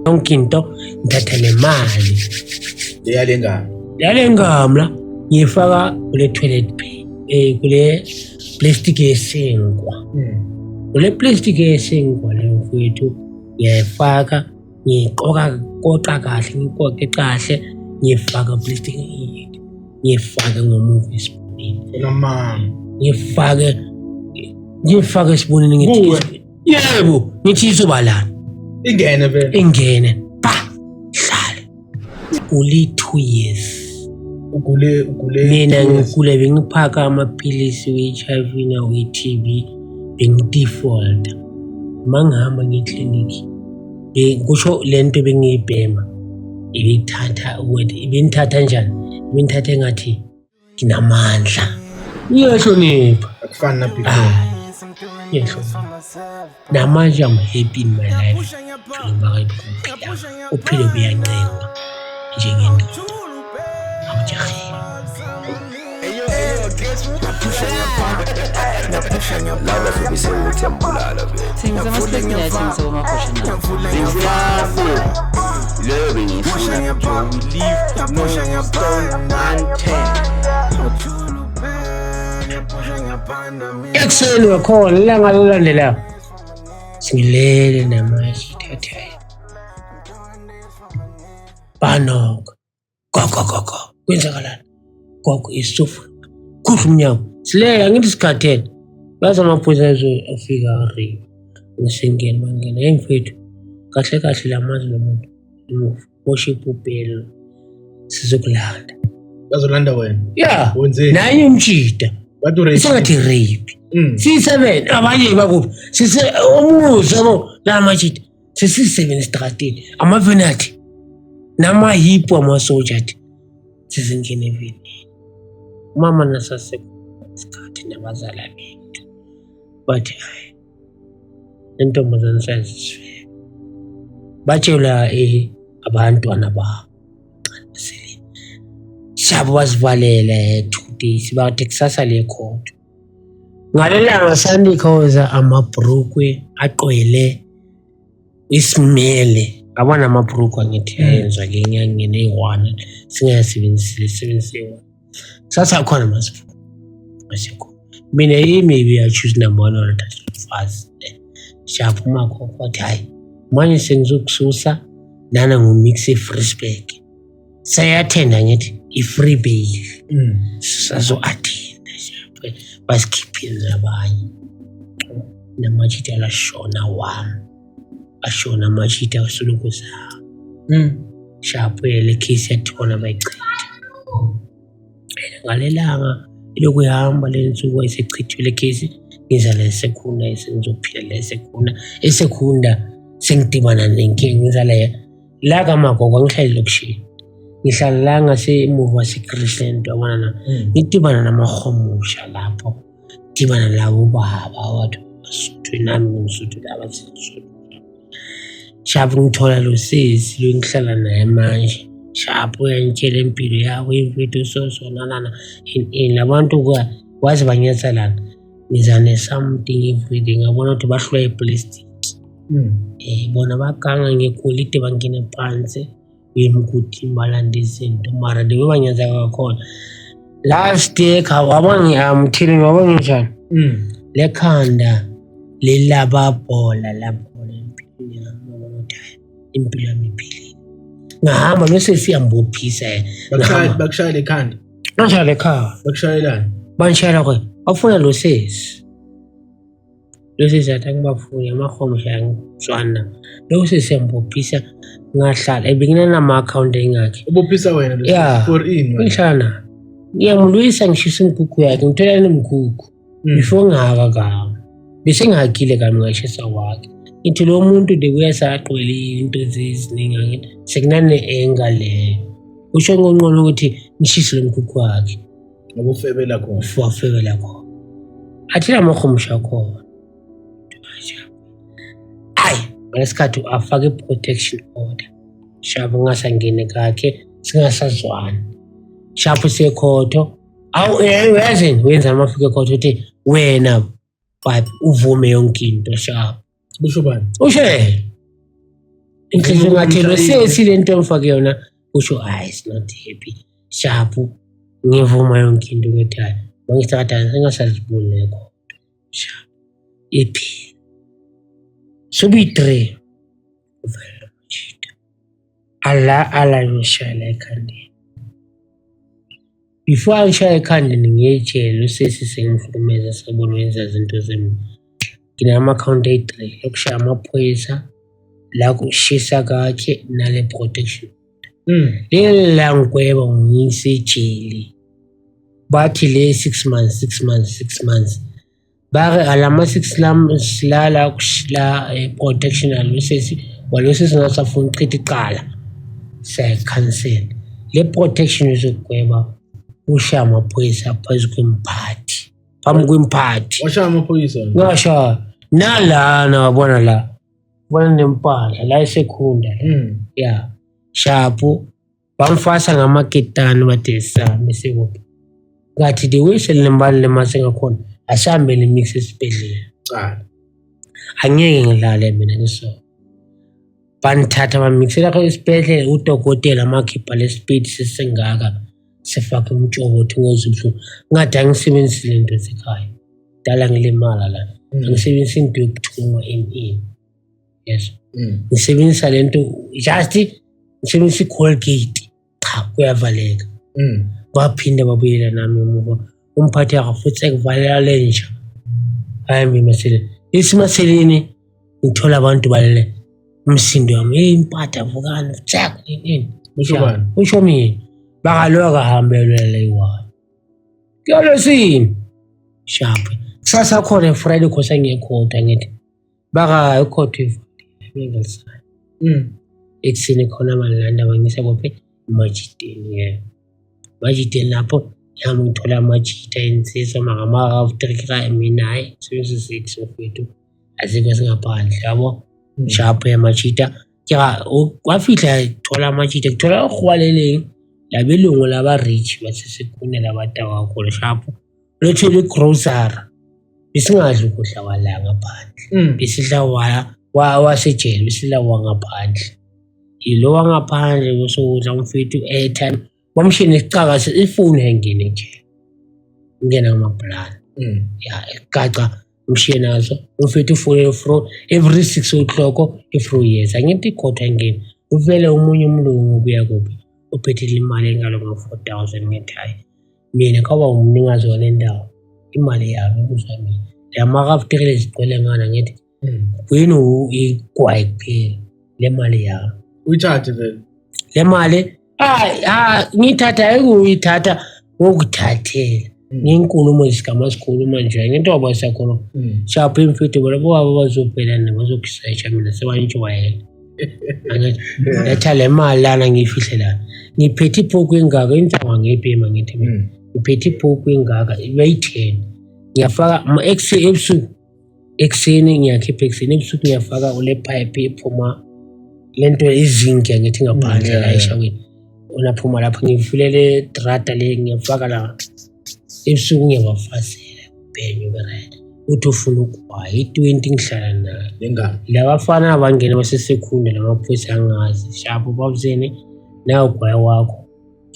yonke into ngithatha nemali yale ngam la ngiyifaka kule toilet kule plastic yesinkwa kule plastic yesinkwa le mfowethu ngiyayifaka ngiyiqoqa kahle ngiyiqoqe kahle ngiyifaka plastic ngiyifaka ngomuva esibunini ngiyifaka esibunini ngithi yebo ngithi izobalana ingene pa hlale uli 2 years ugule mina ngigule bengiphaka amaphilisi we-HIV na we-TB bengidefault mangihamba ngeclinic kusho lento bengiyibhema ibinithatha njani ibinithatha engathi nginamandla iyahlonipha akufani na before namanje I'm happy in my life uphile buyancenga njengendoda awujahile ekuseni wakhona ilanga lolandelayo singilele namanje thathayo banoko gogo kwenzakalani gogo isofa khupha umnyango sileya ngithi sikhathele baza amaphoyisa afika ari ngisengena mangena emfethu kahle lamazi lomuntu worship ubhelo sizokulanda bazolanda wena yeah wenzeni naye umjida bathi rape singathi rape si7 abanye bakuphi sise umuzo lo lamajida sisi7 strateni amavenathi namahipu amasoldier sizingene evini mama nasasesikhathi nabazala bethu bathi hayi intombazane sayizwe batshela abantwana babo shabo basivalela 2 days bathi kusasa lekhotho ngalelanga sandikhoza amabhrukwe aqwele isimele abana amabhrukwe ngithi ayenza ngenyangeni eyi1 singayasebenzisa sasa khona masifu asikho mina maybe I choose number 1 or fast shabo makho kwathi hayi manje sengizokususa nana ngumix Freesburg sayathenda ngithi i-free bail sazo-attenda basikhiphile nabanye namajita alashona wami ashona amajita asoloko zawo shapho le case yathona bayichitha ngalelanga iloku ihamba le nsuku ayisechithwe le case ngiza la esekhunda esengizophila la esekhunda sengidibana nenkinga ngiza la kamagogo ngihlale lokushini ngihlala la ngasemuva seCrescent yabona ngidibana namahomusha lapho dibana labo baba wathi basuthu nami ngimsuthu laba sisuthu shabu ngithola lo sisi lo ngihlala naye manje shabu uyangitshela impilo yakho imfethu sosonana labantu wazi banyatsalana ngizane something everyday ngabona ukuthi bahlwa iplastic bona baganga ngegolide bangene phansi uyemkuthi imbalanda izinto mara lewe banyaza kakhona last day I'm telling you njani lekhanda lelababhola labhola impilo yami iphilile ngahamba bese siyambophisa bakushaya lekhanda ngashaya lekhaya bakushayelana banshayela kwe afuna lo sesi athi ngibafuna amahomsha ngitswana lo sesi yambophisa ngahlala ebengina nama-account engakhe ubophisa wena for in ngihlala ngiyamlwisa ngishisa inkukhu yakhe ngithola nemkhukhu before ngaka kawo bese ngihakile kami ngashisa wakhe ngithi lo muntu uyasaqwele into eziningi ngithi sekunane-enga leyo usho ngongqono ukuthi ngishise lo mkhukhu wakhe ngobufebela khona wafebela khona athi lamahomsha khona ngalesikhathi afake i-protection order shapho ngasangene kakhe singasazwani shapho sekhotho yazini wenza amafika ekhotho uthi wena uvume yonke into shapho busho bani usho inhliziyo ngathi sesile into engifake yona usho is not happy sharp ngivuma yonke into ngithi hayi mangithatha sengasazibule lekho sharp iphi subi 3 uvela machita ala ngishaya ekhanda before angishaya ekhanda ngiyetshela usesi sengihlukumeza sabona wenza izinto zemi nginama account 3 yokushaya amaphoyisa la kushisa kakhe nale protection le ngweba ngisejeli bathi le 6 months bare alama 6 months la kushila protection alosesi walosesi ngasafuna uqhitha iqala say cancel le protection izogweba ushaya amaphoyisa phezu kwemphathi phambi kwemphathi washaya amaphoyisa ngasha nalana wabona la bona nempahla la esekhunda ya shapu bamfasa ngamaketani badesami sekuphi ngathi the way selembali lemase ngakhona asihambele mix esibhedlela angeke ngidlale mina ngiso banithatha bamixela kho esibhedlela udokotela amakhipha lespeed sesengaka sefaka umtshobotho ngozibhu ngathi angisebenzisile into zekhaya dala ngilemala la angisebenzisa into yokuthungwa yes ngisebenzisa lento just ngisebenzisa Colgate cha kuyavaleka baphinde babuyela nami emuva umphathi akafuthi ekuvalela lenja ayimi masele isimaseleni ngithola abantu balele umsindo wami impatha vukana tsak nini usho mina bakaloka hambelwe leyiwa kuyolosini sharp sasa khona Friday khosa ngekhotha ngithi baka ekhotha ngingasaya ekseni khona malanda bangisa kophe majiteni majiteni lapho yami ngithola majita insizwa makama after mina hayi sebenzisa 6 ofethu azikho singaphandle yabo sharp ya majita kya wafihla thola majita kuthola ukhwaleleng labelungu laba rich basesikhune labatawa kakhulu sharp lethele grocery bisingadli ukudla kwala ngaphandle bisidla wasejele bisidla wangaphandle yilo wangaphandle kusukudla umfethu airtime wamshini isicaka ifoni engene nje ngena ngamaplani ya egaca umshiye nazo umfethu ifoni every 6 o'clock ifro years angithi ikhotha ngene uvele umunye umlungu ubuya kuphi uphethe imali engalo ngo-4,000 ngethayi mina kaba umningazi walendawo imali yami kuzwa mina yamakafutekele zigcwele ngana ngithi kwenu igwayi kuphela le mali yami uyithathe vele le mali ngithatha ekuyithatha ngokuthathela nginkulumo isikhuluma nje ngento abasakhona shapha imfitho bona baba bazophela nebazokusearcha mina sebantsho wayela angathi letha le mali lana ngifihle la ngiphethe iphoko engaka intsango ngepema ngithi mina ngiphethe iphoko engaka ibe10 ngiyafaka ebusuku ekseni ngiyakhipha ekseni ebusuku ngiyafaka ule pipe ephuma lento izinke ngithi ngaphandle la eshaweni unaphuma lapho ngifulele drata le ngiyafaka la ebusuku ngiyabafasela bhenyu right uthi ufuna ukwayi 20 ngihlala nayo lengane labafana abangena basesekhunda lamaphoyisa angazi shapo babuzene nawo gwaya wakho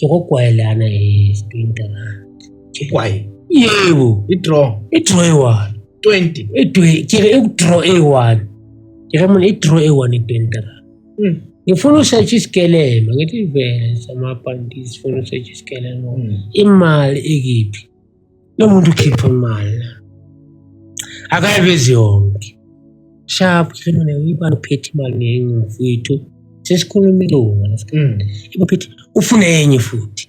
ngokugwayelana 20 rand kwayi yebo idraw i-1 20 kire i-draw a1 kire mina i-draw a1 i-20 rand ngifuna usearch isikelema ngithi vele samapantisi funa usearch isikelema imali ekiphi lo muntu ukhipha imali akayivezi yonke sharp kire uyibani uphethe imali ngengifuthu sesikhuluma ilunga lesikhathi ibaphethe ufuna enye futhi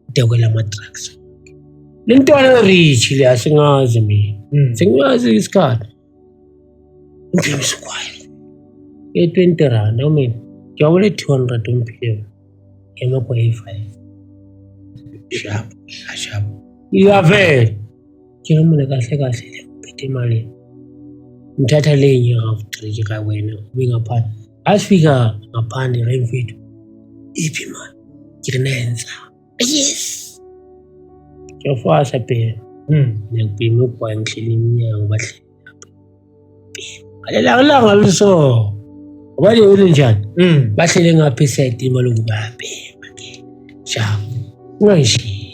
udekwela ama-drugs lentwana rich le asingazi mina sengiyazi isikhathi ngimse kwayo 20 rand mina ngiyawule 200 umphilo emakwa 5 sharp iyavela kina mina kahle le uphethe imali ngithatha lenye half 3 ka wena ubingaphandle asifika ngaphandle remfethu iphi mali ngirenza yes yofasa phela ngiyakubhima ukwayi ngihleli iminyango bahleli lapha alela langa liso Wale njani bahlele ngapha eSiyatima lokubabhema ke shapo ungashi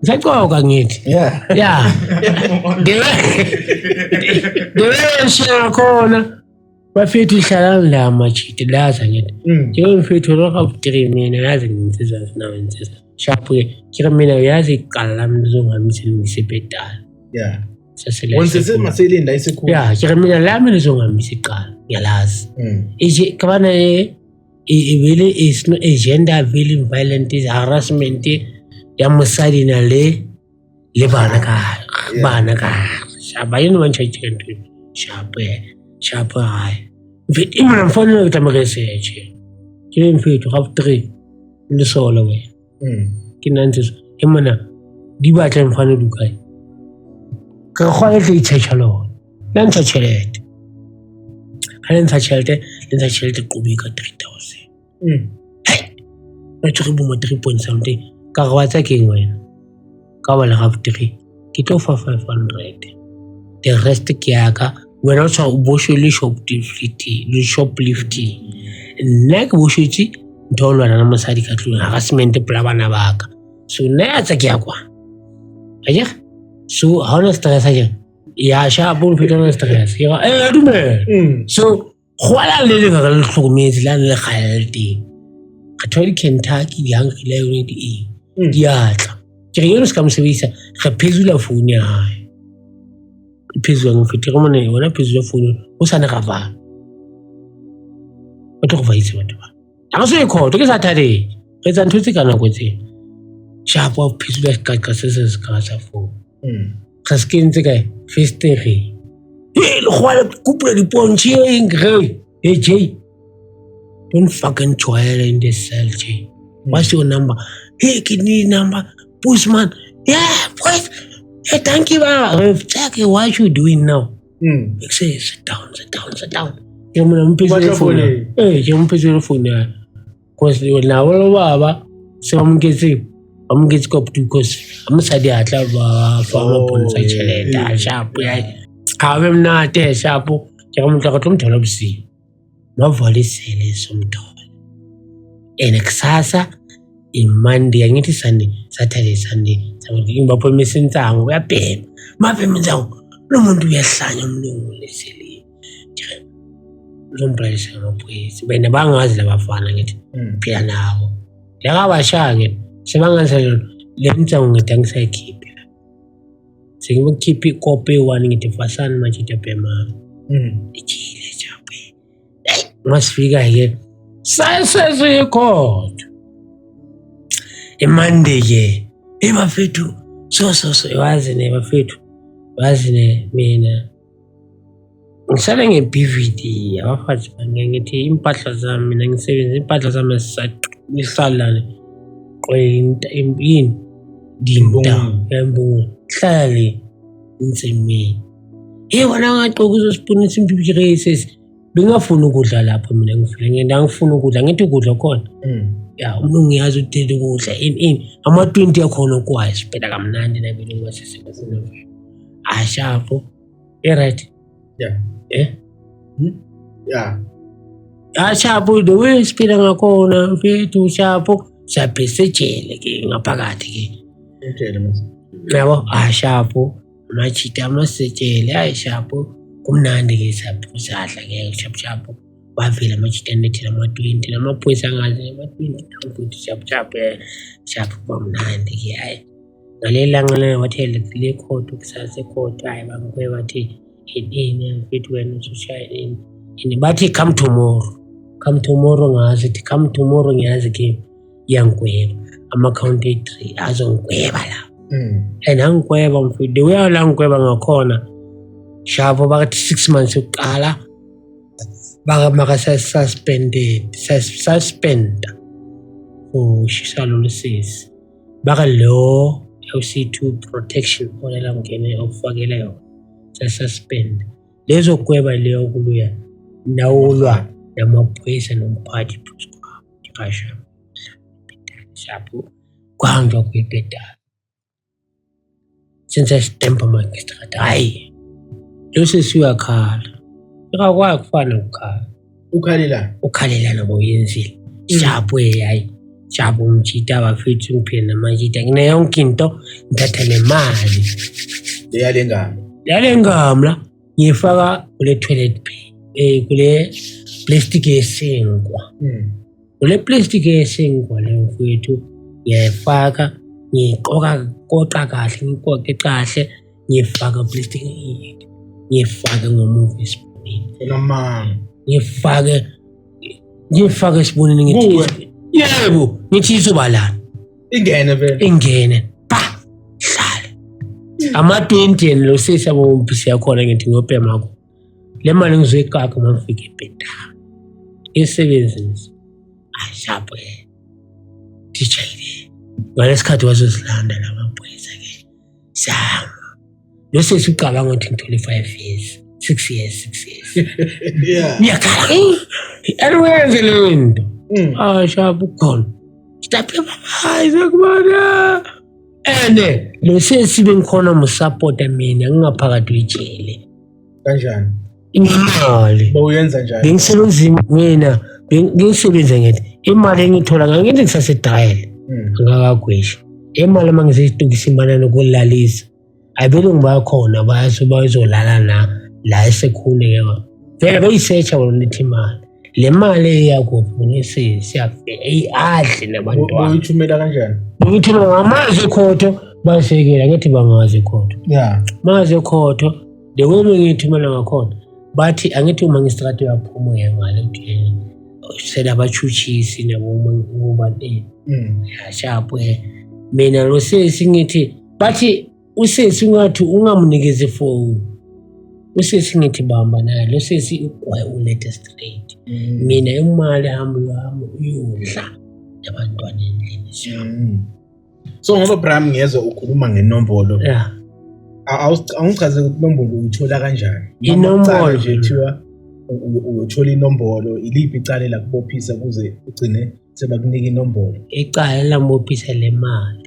ngisacoka ngithi ya ngiwe khona bafethu ihlala la machiti laza ngithi njengoba mfethu lokho mina yazi nginsizwa sinawe insizwa shapo ke mina yazi iqala lami lizongamisa ngisebedala Wonsese maselinda isikhulu. Ya, ke mina lami lizongamisa iqala ngiyalazi. Kabana vele is no agenda vele violent is harassment ya mosadi na le bana ka. Shaba yini manje tshento. Shapo hai. Vele imana mfana ke research. Ke mfethu half 3 le solo we. Ke nantse imana di batla mfana dukai. Ka khona le itshelo la ntsha chelete ha ntsha chelete qubika 3000 ba tshwere bo mo 3 point something ka ga watsa ke wena ka ba le half 3 ke tlo fa 500 the rest ke yaka wena o tswa o bosho le shoplifting nna ke boshotse ntolo na mosadi ka tlung harassment pla bana baka so nna tsa ke yakwa aja so how stress again ya shapo mfetho na stress ya dume so khwala le ga le tlhokometse la le khalte ka thola Kentucky di hangile yone di diatla ke re yona ska mosebisa ga phezula phone ya hae phezula mfetho go mona yona phezula phone o sana ga va o tlo go va itse batho ba a se khotho ke sa thade re tsa ntse kana go tse shapo phezula ka se ka sa phone ga se kentse kae festege le khwala kupula dipontshi engre J don't fucking toil in this cell J what's your number hey kidney number postman yeah boys hey thank you check what you doing now say sit down yo mna mpezele phone yo mpezele phone cause na wala baba se amngetse ko because amsadi atla ba fa mo pontsha chelete a shapo ya a be mna te shapo ke go motla go tlomthola bosigo no volisele somthola ene kusasa iMonday yangithi Sunday Saturday Sunday sabuthi ngibapho imisintango uyabhema mabhema nzawo lo muntu uyahlanya umlungu leseli uzombrayisa ngaphoyisa bena bangazi labafana ngithi phila nawo yakabashake sebangaze le mtsango ngithi ngisayikhipha sengikhipha ikope one ngithi fasana manje tebhema ichile chape masifika ke sayeseze khona eMonday ke ebafethu so yazi ne bafethu bazi ne mina ngisale ngeBVD abafazi bangithi impahla zami mina ngisebenza impahla zami ngihlala kwenta impini dinta embungu hlale insemini wona ngaqoka uzosipuna isimpikirese bengafuna ukudla lapho mina ngifuna ukudla ngithi ukudla khona ya umuntu ngiyazi uthele ukudla in ama 20 yakhona kwazi siphela kamnandi nabini ngwasesefuna ashapo right ashapo the way siphela ngakhona mfethu shapo sapesejele ke ngaphakathi ke yabo ashapo machita amasejele ayishapo kumnandi ke saphusadla ke shapo bavela machita nethela ama 20 namaphoyisa angazi ama 20 futhi shapo bamnandi ke hayi ngalela ngale wathele le khodo kusase khodo hayi bangwe bathi ini mfethu wena usushaya ini bathi come tomorrow ngazi thi come tomorrow ngiyazi ke yangweba ama-county azongweba la and angweba mfethu the way alangweba ngakhona shapo bathi 6 months yokuqala baka suspend shalo lesisi baka lo LC2 protection olela ngene okufakela yona suspend lezo kweba leyo kuluya nawulwa namaphoyisa nomphathi kasha shapo kwanga kwibhedala since stempa magistrate hayi lo sesiyakhala akakwazi kufana ukukhala ukhalelana bawuyenzile shapo hayi shapo umjita bafethu ngiphila namajita ngine yonke into ngithatha nemali yale ngamla ngifaka kule toilet kule plastic esinkwa kule plastic esinkwa le mfowethu ngiyayifaka ngiqoqa kahle ngiqoqe kahle ngifaka plastic ngifake ngomuvi spoonini ngifake esibonini ngithi yebo ngithi izobalana ingene hlale ama-20 lo sesiyabomphisi yakhona ngithi ngiyobhema yakho le mali ngizoyikaka uma ngifike ebhedana isebenzisi ashapo tijayile ngalesikhathi wazozilanda lamaphoyisa-ke sama lo sesicabanga ukuthi ngithole 5 years 6 years ngiyakhala anwenze leyo nto shapo khona staphe babayize kubona ene lo sesibe ngikhona musapota mina ngingaphakathi wejele kanjani imali bawuyenza njani bengisebenza mina bengisebenza ngithi imali engithola ngithi ngisasedayile ngakagwesha imali mangizitokisa imali nokulalisa ayibelungu bayakhona bayazolala la esekhune yebo vele bayisearcha bona nithi imali le mali yakuphi nesiyafike adle nabantwana uyithumela kanjani uyithumela ngamazi ekhotho basekela ngithi bangazi ekhotho mazi ekhotho dekobe ngithumela ngakhona bathi angithi uma ngistrate yaphuma ngale ukuthi sela bachuchisi nabo banteni yashapo mina lo sesi ngithi bathi usesi ngathi ungamnikeze phone usesi ngithi bamba naye lo sesi ugwaye ulethe straight mina imali hamba uyodla abantwana endlini so ngoba Bram ngiyezwa ukhuluma ngenombolo awuchaze ukuthi inombolo uyithola kanjani inombolo nje kuthiwa uthola inombolo iliphi icala la kubophisa kuze ugcine sebakunika inombolo icala lambophisa le mali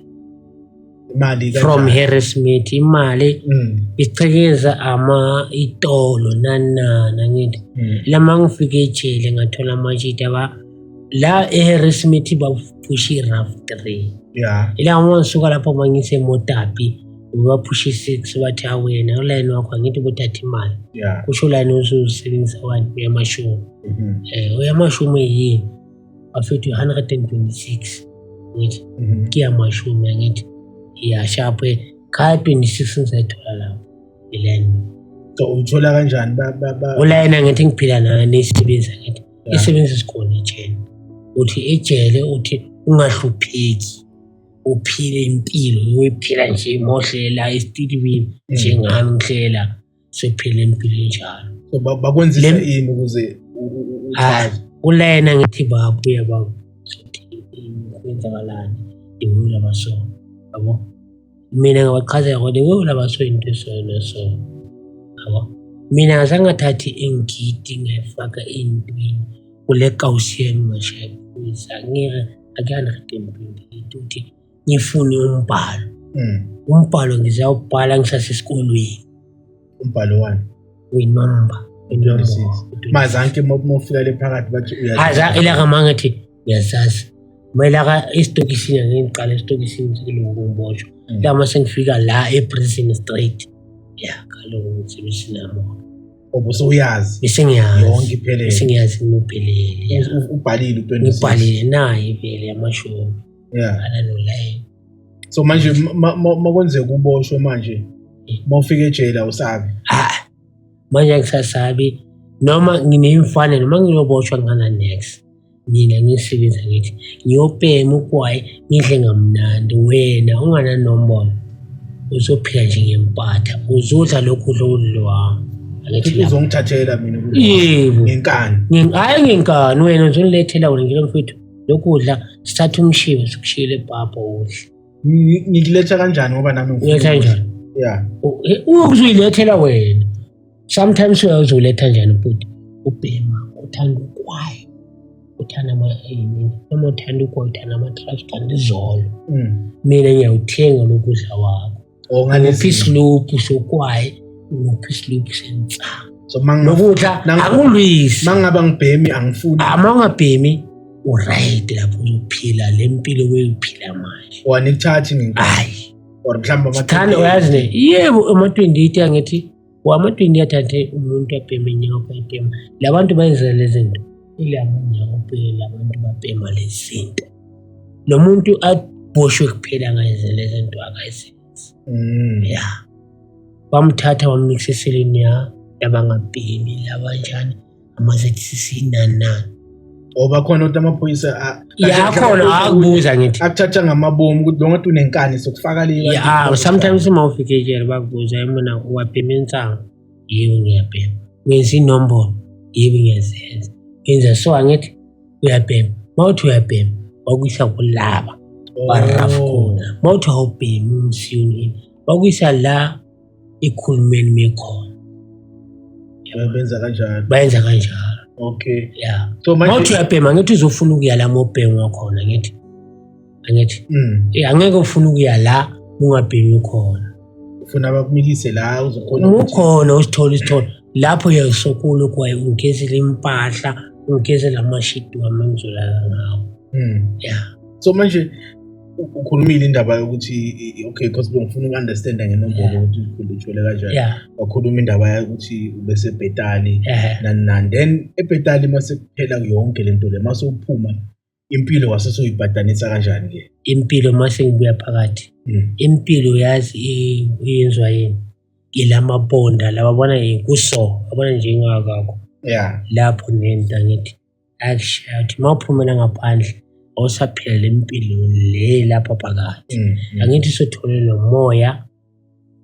from Harris Smith imali icekeza itolo nana ngithi lama ngifike ejele ngathola amajita la Harris Smith baphushi rough 3 ila ngisuka lapho mangise motapi baphushi 6 bathi awena uline wakho angithi bothatha imali kusho line uzosebenzisa wani yamashumi uyamashumi yini afethu 126 ngithi kiyamashumi ngithi yashapo ka 26 ngizayithola lapho iline so uthola kanjani uline ngithi ngiphila nayo nesebenza ngithi isebenza isikhona ejele uthi ejele uthi ungahlupheki uphile impilo uyiphila nje mohlela esitidibini njengami ngihlela sophila impilo enjalo so bakwenzisa ini ukuze ulayena ngithi babuya sothi kwenzakalani iwula baso yabo mina ngabachazela ukuthi iwula baso into esona so yabo mina ngazangathathi ingidi ngayifaka entweni kule Gaussian machine ngizangire akuyana ngidembile ukuthi ngifune umbhalo ngizawubhala ngisasesikolweni umbhalo wani winumber mazanke mofika le phakathi bathi uyazi ila kamangathi yasazi mayilaka istokisini ngiqala istokisini sekilongobotsho lama sengifika la ePrison Street kaloku ngitsebisi namo obusuyazi besengiyazi yonke iphelele besengiyazi nophelele ubhalile u26 ubhalile naye vele yamashumi ala no line so manje makwenzeka uboshwe manje mawufika ejele usabi manje ngisasabi noma nginemfana noma ngiyoboshwa ngana next mina ngisebenza ngithi ngiyopema ukwayi ngidle ngamnandi wena ungana nombolo uzophila nje ngempatha uzodla lokhu lolwa angithi uzongithathela mina yebo ngenkani hayi ngenkani wena uzongilethela wena ngike mfethu lokudla sithatha umshiwe sikushiyele ebhabha udle ngikuletha kanjani ngoba nami ngikuletha kanjani uzuyilethela wena sometimes uyazoletha njani futhi ubhema uthanda ukwayi uthanda noma uthanda ukwayi uthanda ama-trash kanti izolo mina ngiyawuthenga lokudla wakho nguphi isiluphu sokwayi nguphi isiluphu sentsanga So nokudla akulwisi mangaba ngibhemi angifuni amangabhemi uright lapho uzophila lempilo oyiphila manje wanikuthathi ngenkathi or mhlawumbe thana uyazi ne yebo ama-28 angithi wama-20 athathe umuntu abheme inyanga bayibhema labantu bayenzela lezinto ilamanyanga kuphela abantu babhema lezinto lo muntu aboshwe kuphela ngayenzela lezinto akayisenzi ya bamthatha bammixa eseleni ya labangabhemi labanjani ama-ZCC nani oba khona ukuthi amaphoyisa yakhona akubuza ngithi akuthatha ngamabomu ukuthi lo ngathi unenkani sokufaka le sometimes uma ufika ejele bakubuza mina uwabhema insango yebo ngiyabhema wenza inombolo yebo ngiyazenza wenza so angithi uyabhema mawuthi uyabhema bakuyisa kulaba barafu khona mawuthi awubhemi umsiyoni bakuyisa la ekhulumeni mekhona bayenza kanjalo okay yeah so manje uyabhema ngithi uzofuna ukuya la mobhema wakhona ngithi angeke ufuna ukuya la ungabhemi khona ufuna bakumikise la uzokhona ukhona usithola lapho uyasokolo kwaye ungezele impahla ungezele amashidi wamangizolala ngawo yeah so manje ukhulumile indaba yokuthi okay because ngifuna ukunderstand ngenombolo ukuthi ukhulutshwele kanjani wakhuluma indaba yokuthi ubese Bhetali nani then eBhetali mase kuphela yonke lento le mase uphuma impilo wasesoyibhadanisa kanjani ke impilo mase ngibuya phakathi impilo yazi iyenzwa yini ilamabonda lababona yikuso abona njengakakho lapho nento ngithi akushathi mawuphumela ngaphandle awusaphila lempilo le lapha phakathi angithi sothola lo moya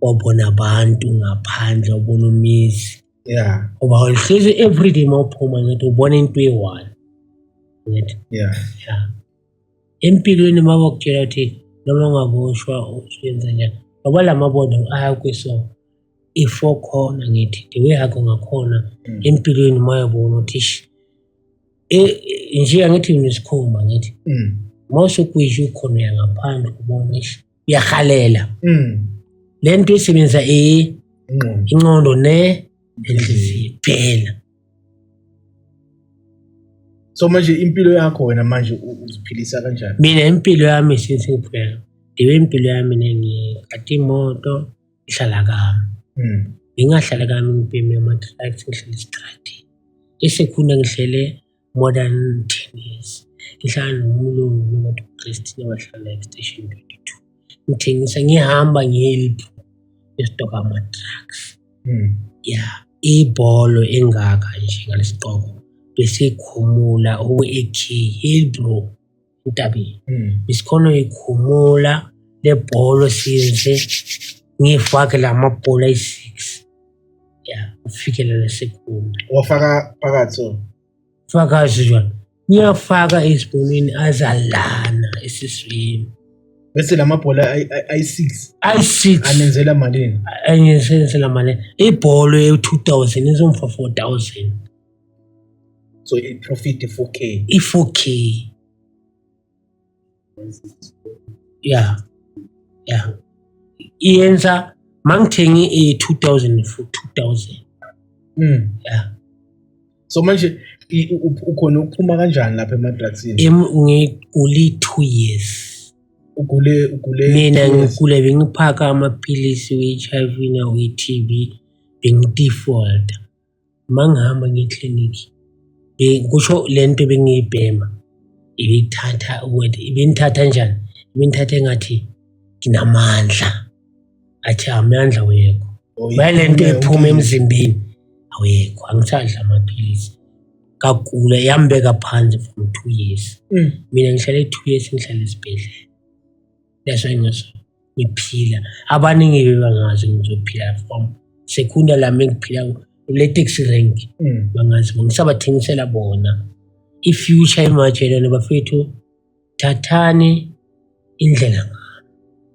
wabona abantu ngaphandle ubona umizi ngoba uhlezi everyday mawuphuma ngithi ubona into eyi-1 ngithi empilweni mabakutshela ukuthi noma ungaboshwa uyenza njani ngoba la mabondo ayakwiso if khona ngithi the way akho ngakhona empilweni mayabona ukuthi nje angithi unesikhumba ngithi mawusukwisho ukhona uyangaphandle ubona uyahalela lento isebenza ingqondo nenhliziyo phela so manje impilo yakho wena manje uziphilisa kanjani mina impilo yami sinsiphela ndibe impilo yami ngikati imoto ihlala kami ngingahlala kami ngibheme ama-tracks ngihlala esitradini esekhunda ngihlele more than 10 years ngihlala nomlungu nomuntu uChristina wahlala e-station 22 ngithengisa ngihamba ngiyelipho esitoka ama-trucks ibholo engaka nje ngalesitoko bese ikhumula owe-AK Hillbrow entabeni besikhona ikhumula lebholo siyenze ngifake lamabhola ayi-6 ufikelela sekhunda wafaka phakathi so fakazi jona ngiyafaka esibonweni azalana esiswini bese lamabhola ayi-6 anenzela malini anenzela malini ibholo ye-2000 izomfa 4000 so i-profit 4K i-4K iyenza mangithengi i-2000 for 2000 so manje ukhona ukuphuma kanjani lapha emadragsini ngigule 2 years ugule mina ngigule bengiphaka amaphilisi we-HIV nawe-TB bengi-default mangihamba ngeklinikhi kusho lento bengiyibhema ibinithatha njani ibinithatha engathi nginamandla athi amandla wekho bayilento ephuma emzimbeni awekho angisadla amaphilisi kagula yambeka phansi from 2 years mina ngihlale 2 years ngihlale esibhedlela that's why ngiphila abaningi bebangazi ngizophila from sekunda lami ngiphila le-taxi rank bangazi ngisabathengisela bona i-future imatshela nabafethu thathani indlela ngalo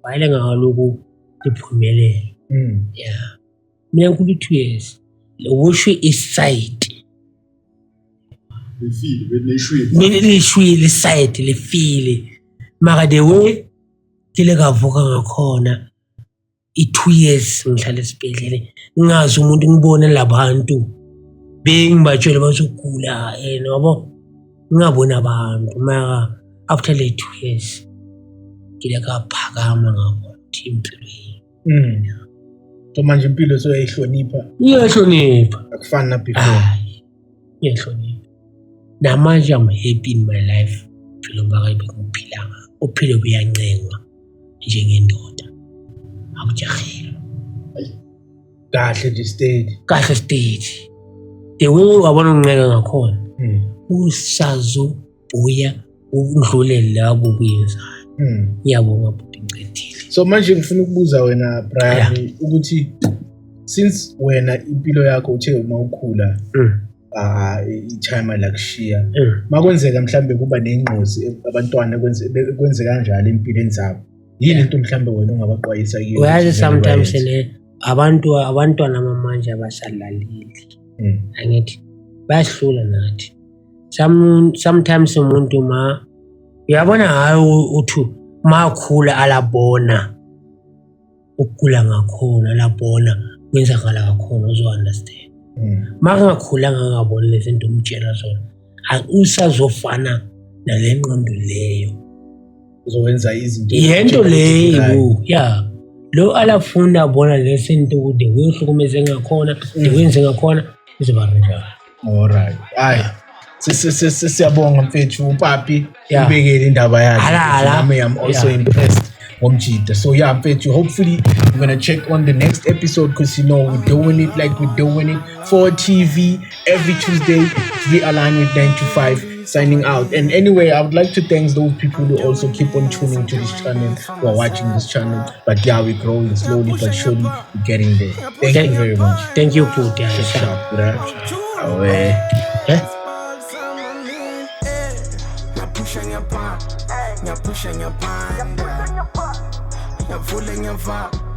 bayile ngaloku liphumelele mina ngikule 2 years usho isite lishwile isite lifile maka the way kile kavuka ngakhona i2 years ngihlala esibhedlela ngazi umuntu ngibone labantu bengibatshele bazogula yabo ngingabona abantu mara after le 2 years ngile kaphakama ngabo impilo so manje impilo soyayihlonipha akufani na before iyahlonipha namanje I'm happy in my life phela ngakayibe ngiphilanga uphilo buyancengwa njengendoda akujahile kahle nje stage the way wabona unqeka ngakhona usazobuya undlulele labo kuyenzayo ngiyabonga bhuti ngicedile. So manje ngifuna ukubuza wena Brian ukuthi since wena impilo yakho uthe uma ukhula i-time lakushiya makwenzeka mhlambe kuba nengqozi abantwana kwenze kanjalo empilweni zabo yini into mhlambe wena ungabaqwayisa kiyo? Well sometimes abantwana manje abasalaleli angithi bayahlula nathi sometimes umuntu uyabona hayi uthi makhula alabona ukugula ngakhona alabona kwenzakala ngakhona uzo understand makungakhula ngangaboni lezinto umtshela zona usazofana nalengqondo leyo uzowenza izinto yento leyo lo alafunda bona lezinto ukuthi uyihlukumeze ngakhona wenze ngakhona izoba njalo. Alright siyabonga mfethu upapi ubekele indaba yakhe. I'm also impressed ngomjida. So mfethu hopefully we're gonna check on the next episode because we're doing it like we're doing it for TV every Tuesday to be aligned with 9 to 5 signing out. And anyway, I would like to thank those people who also keep on tuning to this channel, who are watching this channel. But we're growing slowly but surely, we're getting there. Thank you very much. Thank you, Puti. Pushing your palm, you're pushing your palm, you're pulling your vibe.